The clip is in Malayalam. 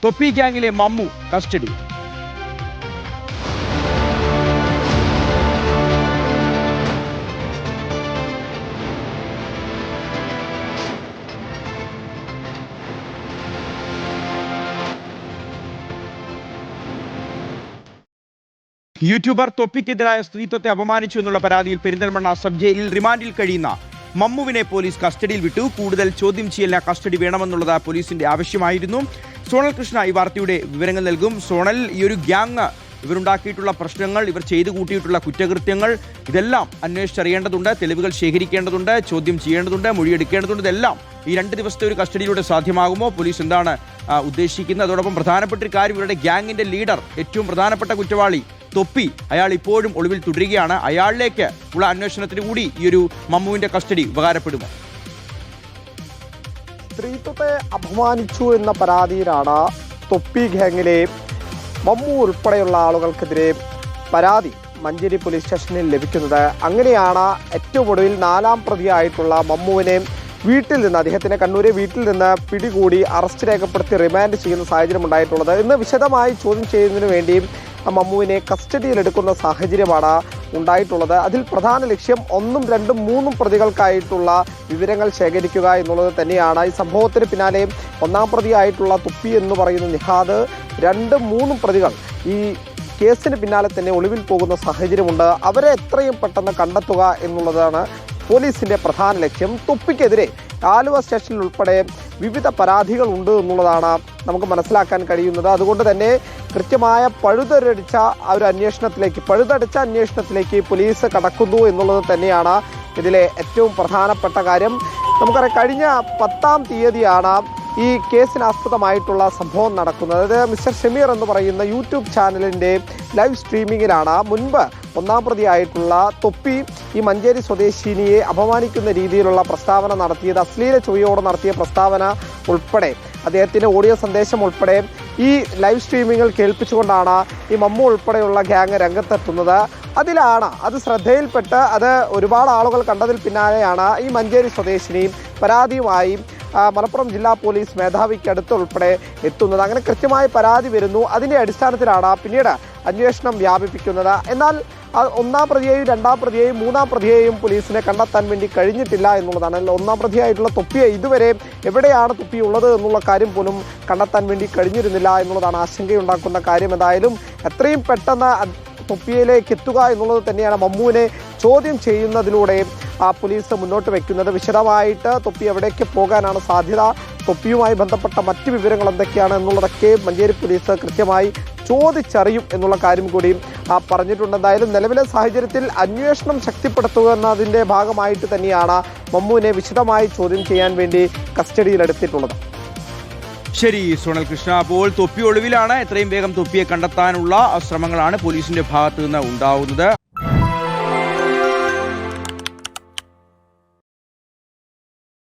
തൊപ്പി ഗ്യാങ്ങിലെ മമ്മു കസ്റ്റഡി. യൂട്യൂബർ തൊപ്പിക്കെതിരായ സ്ത്രീത്വത്തെ അപമാനിച്ചു എന്നുള്ള പരാതിയിൽ പെരിന്തൽമണ്ണ സബ് ജയിലിൽ റിമാൻഡിൽ കഴിയുന്ന മമ്മുവിനെ പോലീസ് കസ്റ്റഡിയിൽ വിട്ടു. കൂടുതൽ ചോദ്യം ചെയ്യലിന് കസ്റ്റഡി വേണമെന്നുള്ളത് പോലീസിന്റെ ആവശ്യമായിരുന്നു. സോണൽ കൃഷ്ണ ഈ വാർത്തയുടെ വിവരങ്ങൾ നൽകും. സോണൽ, ഈ ഒരു ഗ്യാങ് ഇവരുണ്ടാക്കിയിട്ടുള്ള പ്രശ്നങ്ങൾ, ഇവർ ചെയ്തു കൂട്ടിയിട്ടുള്ള കുറ്റകൃത്യങ്ങൾ, ഇതെല്ലാം അന്വേഷിച്ചറിയേണ്ടതുണ്ട്, തെളിവുകൾ ശേഖരിക്കേണ്ടതുണ്ട്, ചോദ്യം ചെയ്യേണ്ടതുണ്ട്, മൊഴിയെടുക്കേണ്ടതുണ്ട്. ഇതെല്ലാം ഈ 2 ദിവസത്തെ ഒരു കസ്റ്റഡിയിലൂടെ സാധ്യമാകുമോ? പോലീസ് എന്താണ് ഉദ്ദേശിക്കുന്നത്? അതോടൊപ്പം പ്രധാനപ്പെട്ട ഒരു കാര്യം, ഇവരുടെ ഗ്യാങ്ങിന്റെ ലീഡർ, ഏറ്റവും പ്രധാനപ്പെട്ട കുറ്റവാളി തൊപ്പി, അയാൾ ഇപ്പോഴും ഒളിവിൽ തുടരുകയാണ്. അയാളിലേക്ക് ഉള്ള അന്വേഷണത്തിന് കൂടി ഈ ഒരു മമ്മുവിന്റെ കസ്റ്റഡി ഉപകാരപ്പെടുമോ? സ്ത്രീത്വത്തെ അപമാനിച്ചു എന്ന പരാതിയിലാണ് തൊപ്പി ഗ്യാങ്ങിലെ മമ്മു ഉൾപ്പെടെയുള്ള ആളുകൾക്കെതിരെ പരാതി മഞ്ചേരി പോലീസ് സ്റ്റേഷനിൽ ലഭിക്കുന്നത്. അങ്ങനെയാണ് ഏറ്റവും ഒടുവിൽ 4ാം പ്രതിയായിട്ടുള്ള മമ്മുവിനെ വീട്ടിൽ നിന്ന്, അദ്ദേഹത്തിനെ കണ്ണൂരെ വീട്ടിൽ നിന്ന് പിടികൂടി അറസ്റ്റ് രേഖപ്പെടുത്തി റിമാൻഡ് ചെയ്യുന്ന സാഹചര്യം ഉണ്ടായിട്ടുള്ളത്. ഇന്ന് വിശദമായി ചോദ്യം ചെയ്യുന്നതിന് വേണ്ടി മമ്മുവിനെ കസ്റ്റഡിയിലെടുക്കുന്ന സാഹചര്യമാണ് ഉണ്ടായിട്ടുള്ളത്. അതിൽ പ്രധാന ലക്ഷ്യം 1ഉം 2ഉം 3ഉം പ്രതികൾക്കായിട്ടുള്ള വിവരങ്ങൾ ശേഖരിക്കുക എന്നുള്ളത് തന്നെയാണ്. ഈ സംഭവത്തിന് പിന്നാലെ 1ാം പ്രതിയായിട്ടുള്ള തുപ്പി എന്ന് പറയുന്ന നിഹാദ്, 2ഉം 3ഉം പ്രതികൾ ഈ കേസിന് പിന്നാലെ തന്നെ ഒളിവിൽ പോകുന്ന സാഹചര്യമുണ്ട്. അവരെ എത്രയും പെട്ടെന്ന് കണ്ടെത്തുക എന്നുള്ളതാണ് പോലീസിന്റെ പ്രധാന ലക്ഷ്യം. തുപ്പിക്കെതിരെ ആലുവ സ്റ്റേഷനിൽ ഉൾപ്പെടെ വിവിധ പരാതികൾ ഉണ്ട് എന്നുള്ളതാണ് നമുക്ക് മനസ്സിലാക്കാൻ കഴിയുന്നത്. അതുകൊണ്ട് തന്നെ കൃത്യമായ പഴുതടച്ച അന്വേഷണത്തിലേക്ക് പോലീസ് കടക്കുന്നു എന്നുള്ളത് തന്നെയാണ് ഇതിലെ ഏറ്റവും പ്രധാനപ്പെട്ട കാര്യം. നമുക്കറിയാം, കഴിഞ്ഞ 10ാം തീയതിയാണ് ഈ കേസിനാസ്പദമായിട്ടുള്ള സംഭവം നടക്കുന്നത്. അത് മിസ്റ്റർ ഷമീർ എന്ന് പറയുന്ന യൂട്യൂബ് ചാനലിൻ്റെ ലൈവ് സ്ട്രീമിങ്ങിലാണ് മുൻപ് 1ാം പ്രതിയായിട്ടുള്ള തൊപ്പി ഈ മഞ്ചേരി സ്വദേശിനിയെ അപമാനിക്കുന്ന രീതിയിലുള്ള പ്രസ്താവന നടത്തിയത്, അശ്ലീല ചൊവ്വയോടെ നടത്തിയ പ്രസ്താവന ഉൾപ്പെടെ, അദ്ദേഹത്തിൻ്റെ ഓഡിയോ സന്ദേശം ഉൾപ്പെടെ ഈ ലൈവ് സ്ട്രീമിങ്ങിൽ കേൾപ്പിച്ചുകൊണ്ടാണ് ഈ മമ്മു ഉൾപ്പെടെയുള്ള ഗ്യാങ് രംഗത്തെത്തുന്നത്. അത് ശ്രദ്ധയിൽപ്പെട്ട് അത് ഒരുപാട് ആളുകൾ കണ്ടതിൽ പിന്നാലെയാണ് ഈ മഞ്ചേരി സ്വദേശിനി പരാതിയുമായി മലപ്പുറം ജില്ലാ പോലീസ് മേധാവിക്ക് അടുത്ത് ഉൾപ്പെടെ എത്തുന്നത്. അങ്ങനെ കൃത്യമായ പരാതി വരുന്നു. അതിൻ്റെ അടിസ്ഥാനത്തിലാണ് പിന്നീട് അന്വേഷണം വ്യാപിപ്പിക്കുന്നത്. എന്നാൽ 1ാം പ്രതിയെയും 2ാം പ്രതിയെയും 3ാം പ്രതിയെയും പോലീസിനെ കണ്ടെത്താൻ വേണ്ടി കഴിഞ്ഞിട്ടില്ല എന്നുള്ളതാണ്. 1ാം പ്രതിയായിട്ടുള്ള തൊപ്പിയെ ഇതുവരെ എവിടെയാണ് തൊപ്പി ഉള്ളത് എന്നുള്ള കാര്യം പോലും കണ്ടെത്താൻ വേണ്ടി കഴിഞ്ഞിരുന്നില്ല എന്നുള്ളതാണ് ആശങ്കയുണ്ടാക്കുന്ന കാര്യം. എന്തായാലും എത്രയും പെട്ടെന്ന് തൊപ്പിയിലേക്ക് എത്തുക എന്നുള്ളത് തന്നെയാണ് മമ്മുവിനെ ചോദ്യം ചെയ്യുന്നതിലൂടെ പോലീസ് മുന്നോട്ട് വയ്ക്കുന്നത്. വിശദമായിട്ട് തൊപ്പി എവിടേക്ക് പോകാനാണ് സാധ്യത, തൊപ്പിയുമായി ബന്ധപ്പെട്ട മറ്റ് വിവരങ്ങൾ എന്തൊക്കെയാണ് എന്നുള്ളതൊക്കെ മഞ്ചേരി പോലീസ് കൃത്യമായി ചോദിച്ചറിയും എന്നുള്ള കാര്യം കൂടി പറഞ്ഞിട്ടുണ്ട്. എന്തായാലും നിലവിലെ സാഹചര്യത്തിൽ അന്വേഷണം ശക്തിപ്പെടുത്തുക എന്നതിൻ്റെ ഭാഗമായിട്ട് തന്നെയാണ് മമ്മുവിനെ വിശദമായി ചോദ്യം ചെയ്യാൻ വേണ്ടി കസ്റ്റഡിയിലെടുത്തിട്ടുള്ളത്. ശരി സോണൽ കൃഷ്ണ, അപ്പോൾ തൊപ്പി ഒളിവിലാണ്. എത്രയും വേഗം തൊപ്പിയെ കണ്ടെത്താനുള്ള ശ്രമങ്ങളാണ് പോലീസിന്റെ ഭാഗത്തു നിന്ന് ഉണ്ടാവുന്നത്.